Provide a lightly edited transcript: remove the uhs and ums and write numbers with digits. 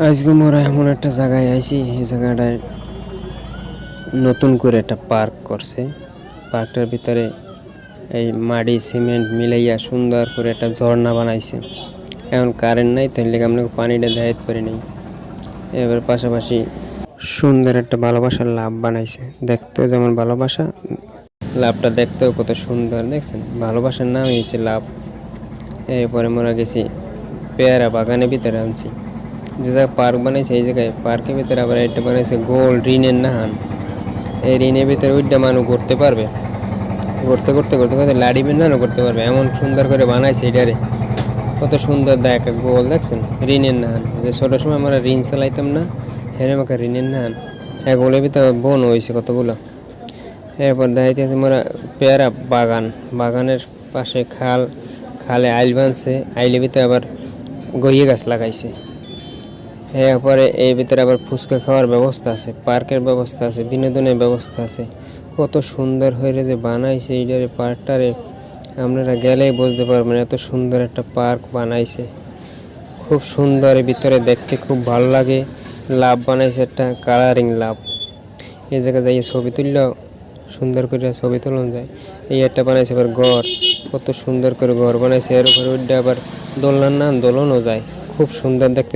আজকে মোরা এমন একটা জায়গায় আইছি, এই জায়গাটায় নতুন করে একটা পার্ক করছে। পার্কটার ভিতরে এই মাটি সিমেন্ট মিলাইয়া সুন্দর করে একটা ঝর্ণা বানাইছে। এখন কারেন্ট নাই, তাহলে আপনাকে পানিটা দেখাইতে পারি নাই। এবার পাশাপাশি সুন্দর একটা ভালোবাসার লাভ বানাইছে, দেখতেও যেমন ভালোবাসা, লাভটা দেখতেও কত সুন্দর দেখছেন। ভালোবাসার নাম হয়েছে লাভ। এরপরে মোরা গেছি পেয়ারা বাগানের ভিতরে আনছি, যে জায়গায় পার্ক বানাইছে এই জায়গায় পার্কের ভিতরে আবার এটা বানাইছে গোল ঋণের নাহান। এই ঋণের ভিতরে ওইটা মানুষ ঘুরতে পারবে, ঘুরতে ঘুরতে ঘুরতে ঘুরতে লাড়ি বেন্ধানো করতে পারবে, এমন সুন্দর করে বানাইছে এটারে। কত সুন্দর দেখ গোল দেখছেন, ঋণের নাহান। যে ছোটোর সময় আমরা ঋণ চালাইতাম না, হেরে আমাকে ঋণের নাহান এক গোলের ভিতরে বন হয়েছে কতগুলো। এরপর দেখাইতেছে মোরা পেয়ারা বাগান, বাগানের পাশে খাল, খালে আইল বানছে, আইলের ভিতরে আবার গইয়ে গাছ লাগাইছে। এরপরে এই ভিতরে আবার ফুচকা খাওয়ার ব্যবস্থা আছে, পার্কের ব্যবস্থা আছে, বিনোদনের ব্যবস্থা আছে। কত সুন্দর হয়ে যে বানাইছে এইটারে পার্কটারে, আপনারা গেলেই বুঝতে পারবেন এত সুন্দর একটা পার্ক বানাইছে। খুব সুন্দর, এর ভিতরে দেখতে খুব ভালো লাগে। লাভ বানাইছে একটা কালারিং লাভ। এই জায়গায় যাই ছবি তুললেও সুন্দর করে ছবি তোলানো যায়। এই একটা বানাইছে আবার ঘর, কত সুন্দর করে ঘর বানাইছে। এর উপরে উঠে আবার দোলনার না দোলনও যায়, খুব সুন্দর দেখতে।